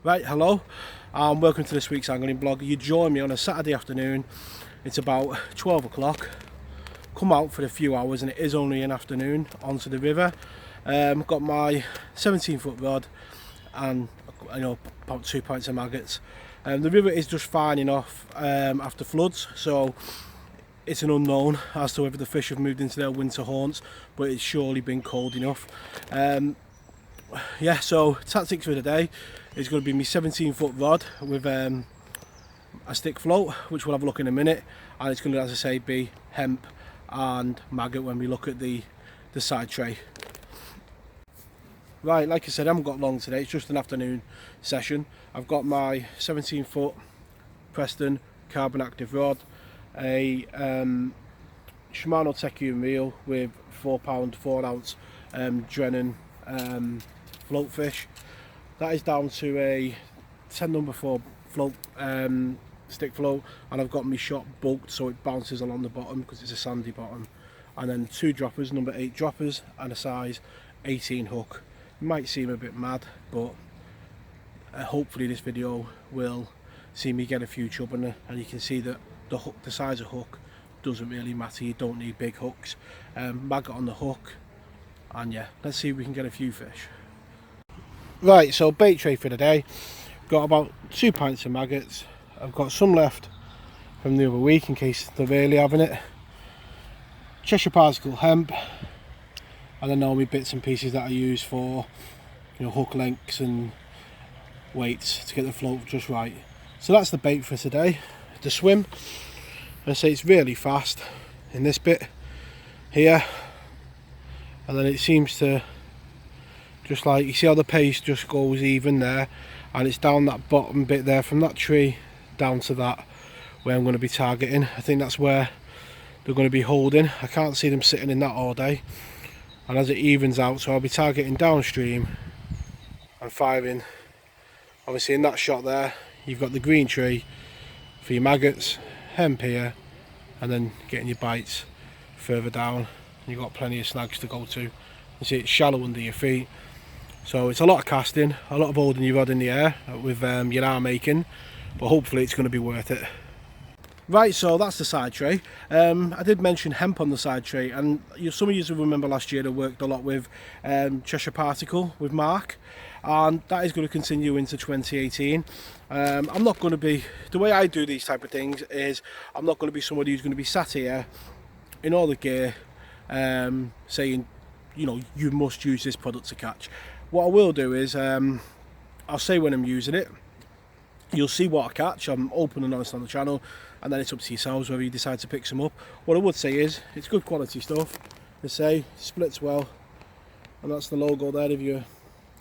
Right, hello, and welcome to this week's angling vlog. You join me on a Saturday afternoon. It's about 12 o'clock. Come out for a few hours, and it is only an afternoon, onto the river. Got my 17-foot rod and about 2 pints of maggots. The river is just fine enough after floods, so it's an unknown as to whether the fish have moved into their winter haunts, but it's surely been cold enough. Yeah, so tactics for the day is going to be my 17-foot rod with a stick float, which we'll have a look in a minute, and it's going to, as I say, be hemp and maggot when we look at the side tray. Right, like I said, I haven't got long today, it's just an afternoon session. I've got my 17-foot Preston carbonactive rod, a Shimano technium reel with 4 pound 4 ounce drennan float fish. That is down to a 10 number 4 float, stick float, and I've got my shot bulked so it bounces along the bottom because it's a sandy bottom, and then 2 droppers, number 8 droppers, and a size 18 hook. It might seem a bit mad, but hopefully this video will see me get a few chub, and you can see that the size of hook doesn't really matter. You don't need big hooks. Maggot on the hook, and yeah, let's see if we can get a few fish. Right, so bait tray for the day. Got about 2 pints of maggots. I've got some left from the other week in case they're really having it. Cheshire particle hemp, and then all my bits and pieces that I use for hook lengths and weights to get the float just right. So that's the bait for today. The swim, I say it's really fast in this bit here, and then it seems to just, like, you see how the pace just goes even there, and it's down that bottom bit there from that tree down to that where I'm going to be targeting. I think that's where they're going to be holding. I can't see them sitting in that all day, and as it evens out, so I'll be targeting downstream and firing. Obviously in that shot there you've got the green tree for your maggots, hemp here, and then getting your bites further down. You've got plenty of snags to go to. You see it's shallow under your feet, so it's a lot of casting, a lot of holding your rod in the air with your arm aching, but hopefully it's going to be worth it. Right, so that's the side tray. I did mention hemp on the side tray, and some of you will remember last year I worked a lot with Cheshire Particle with Mark, and that is going to continue into 2018. I'm not going to be, the way I do these type of things is I'm not going to be somebody who's going to be sat here in all the gear saying you must use this product to catch. What I will do is I'll say when I'm using it, you'll see what I catch. I'm open and honest on the channel, and then it's up to yourselves whether you decide to pick some up. What I would say is it's good quality stuff. They say splits well, and that's the logo there if you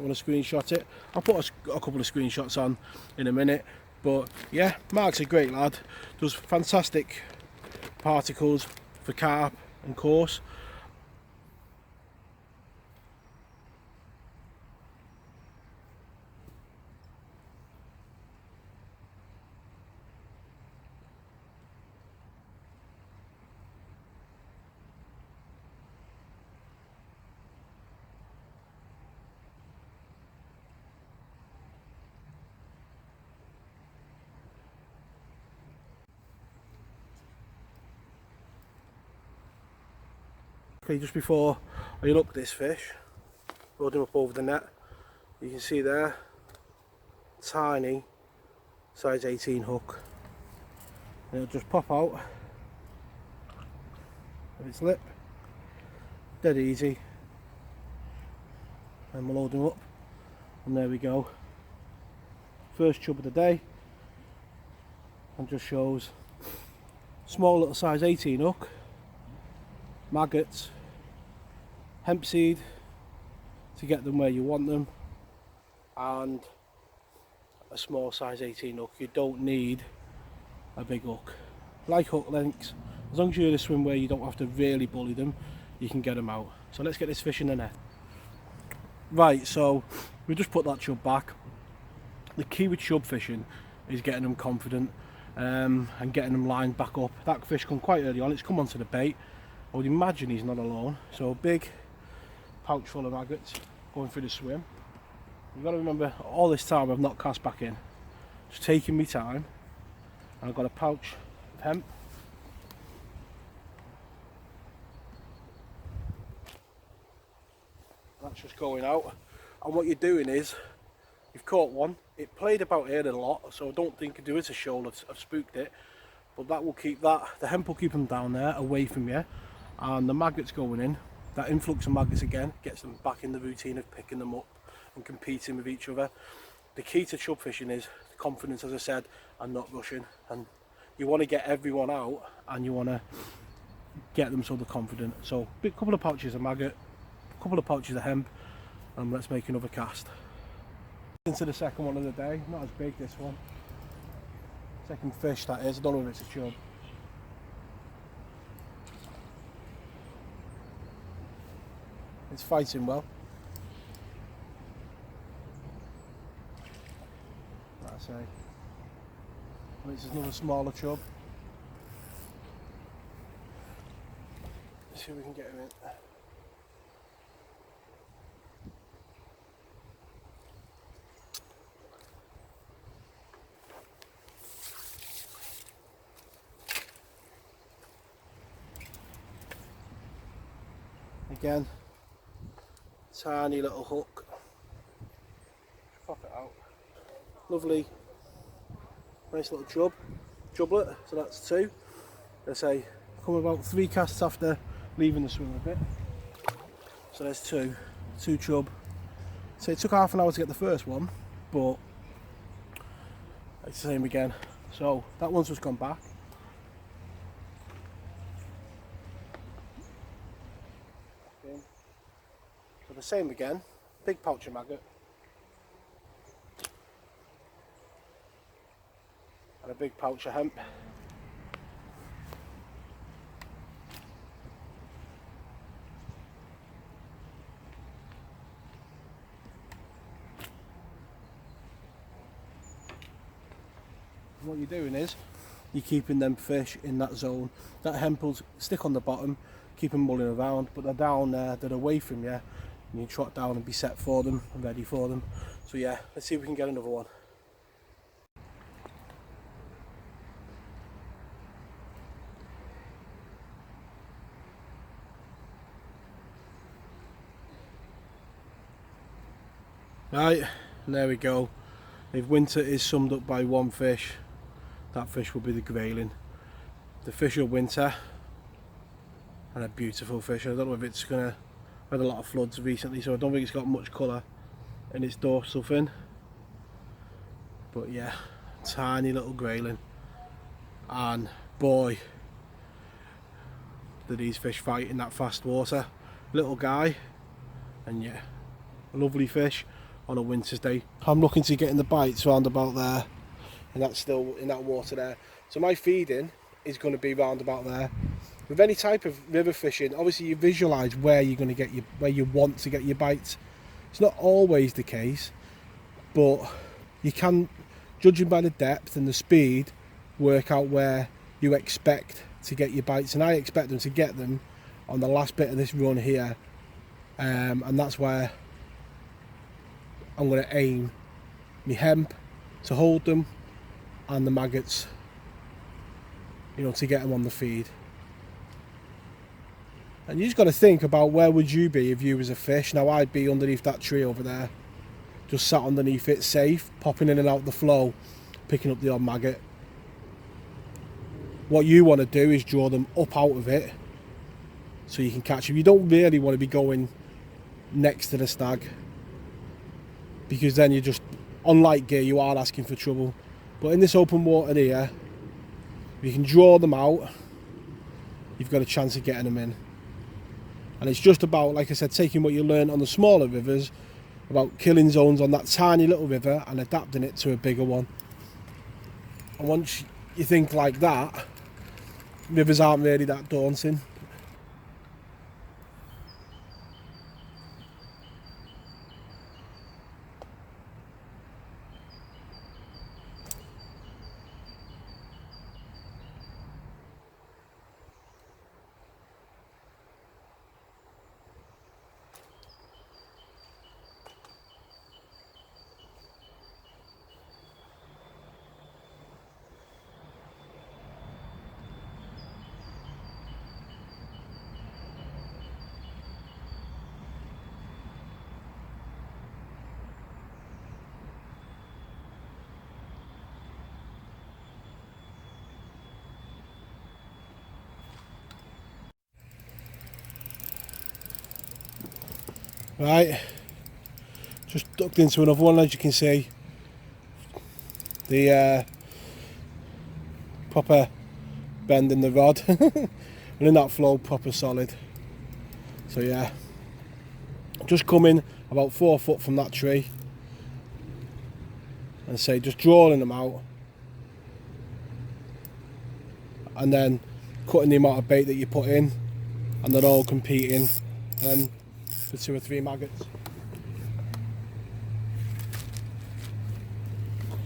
want to screenshot it. I'll put a couple of screenshots on in a minute, but yeah, Mark's a great lad, does fantastic particles for carp and coarse. Okay, just before I look this fish, load him up over the net, you can see there, tiny size 18 hook, and it'll just pop out of its lip, dead easy, and we'll load him up, and there we go. First chub of the day, and just shows small little size 18 hook, maggots, hemp seed to get them where you want them, and a small size 18 hook. You don't need a big hook. Like hook lengths, as long as you're in a swim where you don't have to really bully them, you can get them out. So let's get this fish in the net. Right, so we just put that chub back. The key with chub fishing is getting them confident and getting them lined back up. That fish come quite early on, it's come onto the bait. I would imagine he's not alone, so a big pouch full of maggots going through the swim. You've got to remember, all this time I've not cast back in. Just taking me time. And I've got a pouch of hemp. That's just going out. And what you're doing is, you've caught one. It played about here a lot, so I don't think there is a shoal. I've spooked it. But that will keep the hemp will keep them down there, away from you. And the maggots going in, that influx of maggots again, gets them back in the routine of picking them up and competing with each other. The key to chub fishing is confidence, as I said, and not rushing. And you want to get everyone out, and you want to get them so they're confident. So a couple of pouches of maggot, a couple of pouches of hemp, and let's make another cast. Into the second one of the day. Not as big, this one. Second fish, that is. I don't know if it's a chub. It's fighting well. Like I say. And it's another smaller chub. Let's see if we can get him in. Again, tiny little hook. Pop it out. Lovely, nice little chublet. So that's two. Let's say, come about 3 casts after leaving the swim a bit. So there's two chub. So it took half an hour to get the first one, but it's the same again. So that one's just gone back. So the same again, big pouch of maggot. And a big pouch of hemp. And what you're doing is, you're keeping them fish in that zone. That hemp will stick on the bottom, keep them mulling around, but they're down there, they're away from you. And you trot down and be set for them and ready for them. So yeah, let's see if we can get another one. Right, there we go. If winter is summed up by one fish, that fish will be the grayling. The fish of winter, and a beautiful fish. I don't know if it's gonna, had a lot of floods recently, so I don't think it's got much colour in its dorsal fin. But yeah, tiny little grayling. And boy, do these fish fight in that fast water. Little guy, and yeah, a lovely fish on a winter's day. I'm looking to get in the bites round about there, and that's still in that water there. So my feeding is going to be round about there. With any type of river fishing, obviously you visualise where you're going to get where you want to get your bites. It's not always the case, but you can, judging by the depth and the speed, work out where you expect to get your bites. And I expect them to get them on the last bit of this run here, and that's where I'm going to aim my hemp to hold them, and the maggots, you know, to get them on the feed. And you just got to think about where would you be if you was a fish. Now I'd be underneath that tree over there, just sat underneath it, safe, popping in and out the flow, picking up the odd maggot. What you want to do is draw them up out of it so you can catch them. You don't really want to be going next to the stag, because then you're just, on light gear, you are asking for trouble. But in this open water here, if you can draw them out, you've got a chance of getting them in. And it's just about, like I said, taking what you learn on the smaller rivers, about killing zones on that tiny little river and adapting it to a bigger one. And once you think like that, rivers aren't really that daunting. Right, just ducked into another one, as you can see. The proper bend in the rod, and in that flow, proper solid. So yeah, just coming about 4 foot from that tree, and say just drawing them out, and then cutting the amount of bait that you put in, and they're all competing, and for 2 or 3 maggots.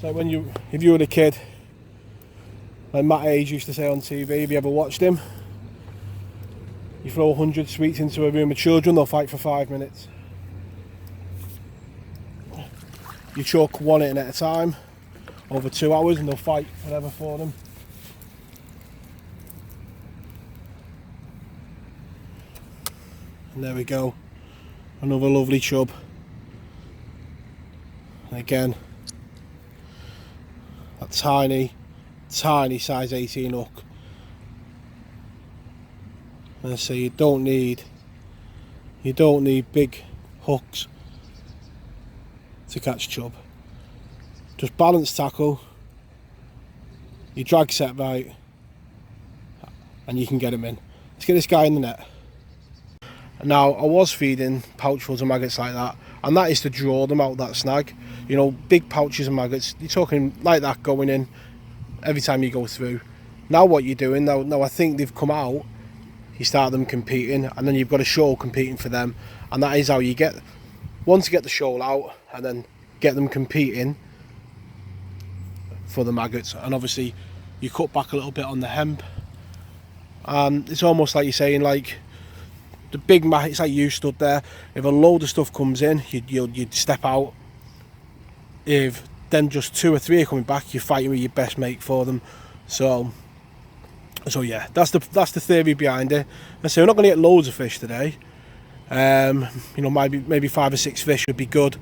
So if you were a kid, like Matt Age used to say on TV, if you ever watched him, you throw 100 sweets into a room of children, they'll fight for 5 minutes. You chuck one in at a time, over 2 hours, and they'll fight whatever for them. And there we go, another lovely chub. And again, that tiny size 18 hook. And so you don't need big hooks to catch chub. Just balance tackle, you drag set right, and you can get him in. Let's get this guy in the net. Now, I was feeding pouchfuls of maggots like that, and that is to draw them out that snag. You know, big pouches of maggots, you're talking like that going in every time you go through. Now what you're doing, now I think they've come out, you start them competing, and then you've got a shoal competing for them, and that is how you get, once you get the shoal out, and then get them competing for the maggots. And obviously you cut back a little bit on the hemp, and it's almost like you're saying, like, the big maggot, it's like you stood there, if a load of stuff comes in, you'd step out. If then just 2 or 3 are coming back, you're fighting with your best mate for them. So yeah, that's the theory behind it. And so we're not going to get loads of fish today. You know, maybe 5 or 6 fish would be good.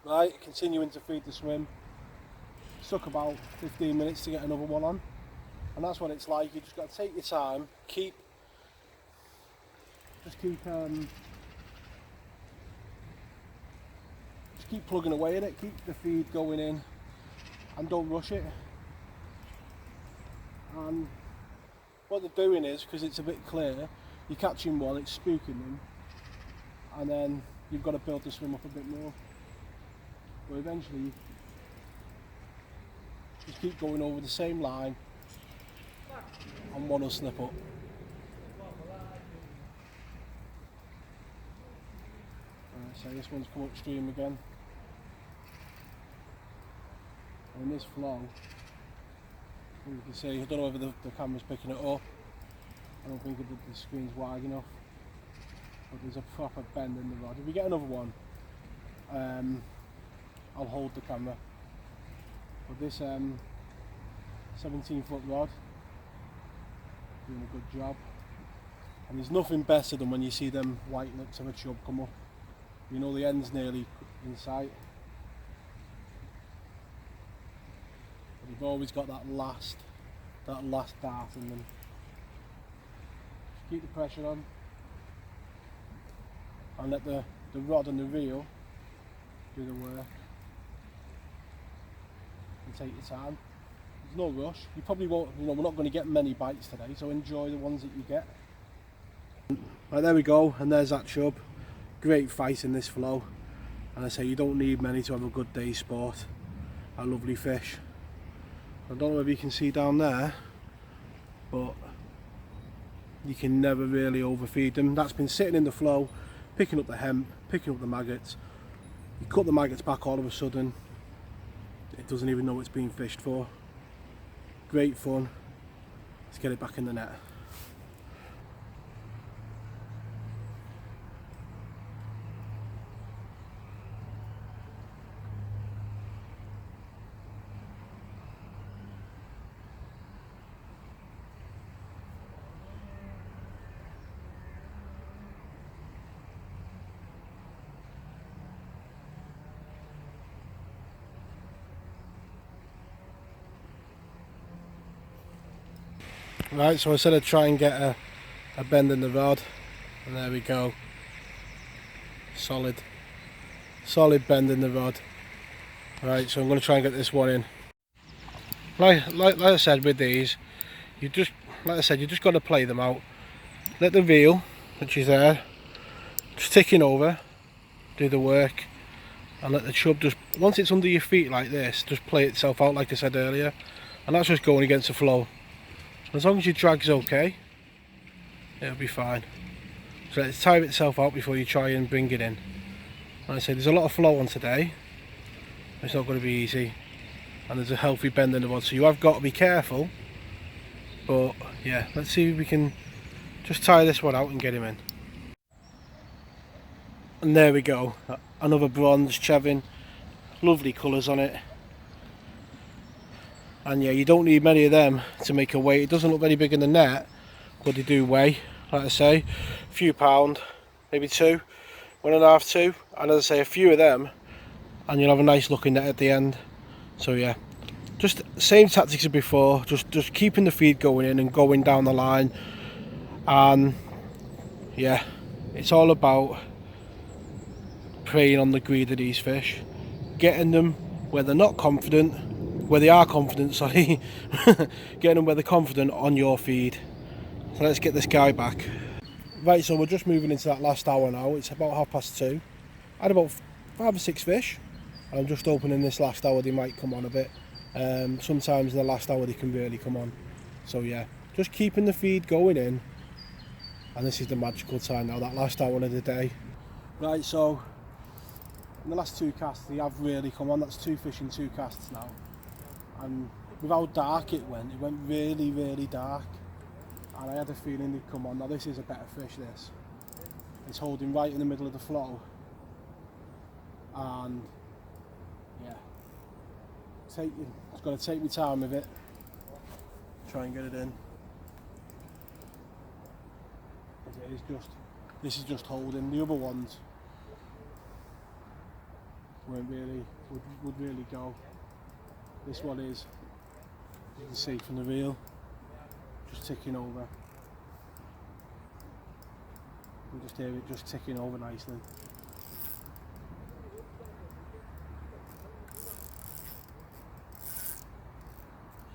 Right, continuing to feed the swim. Took about 15 minutes to get another one on, and that's what it's like. You just got to take your time, keep plugging away at it, keep the feed going in, and don't rush it. And what they're doing is, because it's a bit clear, you're catching one, it's spooking them, and then you've got to build the swim up a bit more. But eventually, just keep going over the same line, and one will slip up. So this one's come upstream again. And in this flow, you can see, I don't know whether the camera's picking it up. I don't think the screen's wide enough. But there's a proper bend in the rod. If we get another one, I'll hold the camera. But this 17-foot rod, doing a good job. And there's nothing better than when you see them white lips of a chub come up. You know the end's nearly in sight. But you've always got that last dart in them. Just keep the pressure on, and let the rod and the reel do the work. And take your time. There's no rush. You probably won't, you know, we're not going to get many bites today, so enjoy the ones that you get. Right, there we go, and there's that chub. Great fight in this flow. And I say you don't need many to have a good day's sport. A lovely fish. I don't know if you can see down there, but you can never really overfeed them. That's been sitting in the flow, picking up the hemp, picking up the maggots. You cut the maggots back all of a sudden, it doesn't even know it's being fished for. Great fun. Let's get it back in the net. Right, so I said I'd try and get a bend in the rod, and there we go. Solid bend in the rod. Right, so I'm going to try and get this one in. Like I said with these, you just got to play them out. Let the reel, which is there, just ticking over, do the work, and let the chub just, once it's under your feet like this, just play itself out like I said earlier, and that's just going against the flow. As long as your drag's okay, it'll be fine. So let it tire itself out before you try and bring it in. Like I said, there's a lot of flow on today. It's not going to be easy, and there's a healthy bend in the rod, so you have got to be careful. But yeah, let's see if we can just tire this one out and get him in. And there we go, another bronze chevin, lovely colours on it. And yeah, you don't need many of them to make a weight. It doesn't look very big in the net, but they do weigh, like I say, a few pound, maybe 2, 1.5, 2, and as I say, a few of them and you'll have a nice looking net at the end. So yeah, just same tactics as before, just keeping the feed going in and going down the line. And yeah, it's all about preying on the greed of these fish, getting them where they're not confident, where they are confident, sorry, getting them where they're confident on your feed. So let's get this guy back. Right, so we're just moving into that last hour now. It's about 2:30. I had about 5 or 6 fish. I'm just opening this last hour, they might come on a bit. Sometimes in the last hour they can really come on. So yeah, just keeping the feed going in. And this is the magical time now, that last hour of the day. Right, so in the last 2 casts they have really come on. That's 2 fish in 2 casts now. And with how dark it went really, really dark. And I had a feeling they'd come on. Now this is a better fish, this. It's holding right in the middle of the flow. And yeah, just got to take my time with it. Try and get it in. This is just holding. The other ones weren't really, would really go. This one is, you can see from the reel, just ticking over. You can just hear it just ticking over nicely.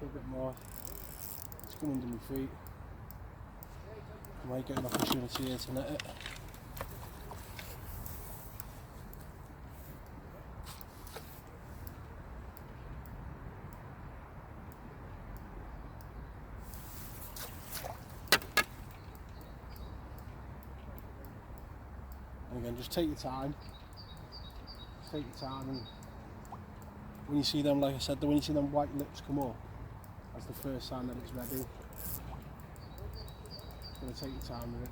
Just a bit more. It's come under my feet. I might get an opportunity here to net it. And again, just take your time. Take your time, and when you see them, like I said, when you see them white lips come up, that's the first sign that it's ready. Gonna take your time with it.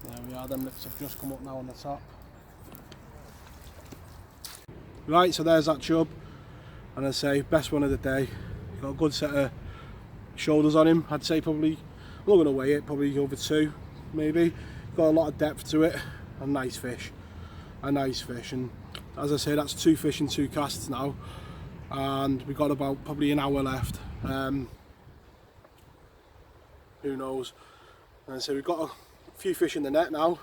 There we are, them lips have just come up now on the top. Right, so there's that chub, and I say best one of the day. Got a good set of shoulders on him. I'd say probably, I'm not going to weigh it, probably over 2 maybe. Got a lot of depth to it. A nice fish, and as I say, that's 2 fish in 2 casts now, and we've got about probably an hour left. Who knows? And so we've got a few fish in the net now.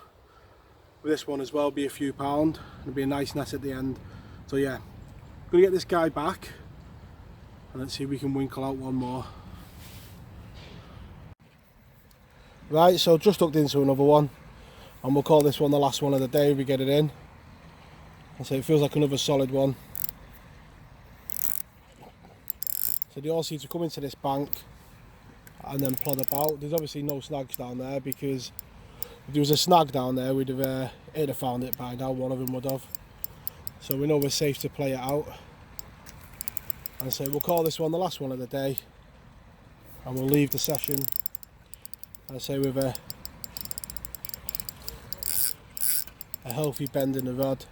With this one as well, be a few pound. It'll be a nice net at the end. So yeah, gonna get this guy back, and let's see if we can winkle out one more. Right, so just hooked into another one, and we'll call this one the last one of the day if we get it in. And so it feels like another solid one. So they all seem to come into this bank and then plod about. There's obviously no snags down there, because if there was a snag down there, it'd have found it by now, one of them would have. So we know we're safe to play it out. And so we'll call this one the last one of the day, and we'll leave the session, I say, with a healthy bend in the rod.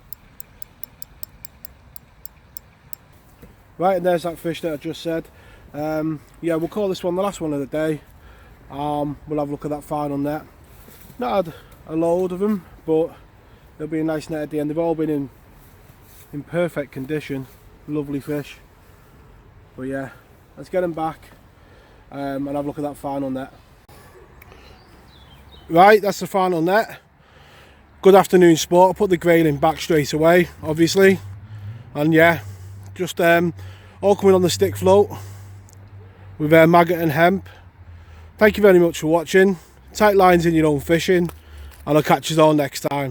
Right, and there's that fish that I just said. Yeah, we'll call this one the last one of the day. We'll have a look at that final net. Not had a load of them, but there'll be a nice net at the end. They've all been in perfect condition, lovely fish. But yeah, let's get them back and have a look at that final net. Right, that's the final net. Good afternoon sport. I put the grayling back straight away, obviously, and yeah, just all coming on the stick float with maggot and hemp. Thank you very much for watching. Tight lines in your own fishing, and I'll catch you all next time.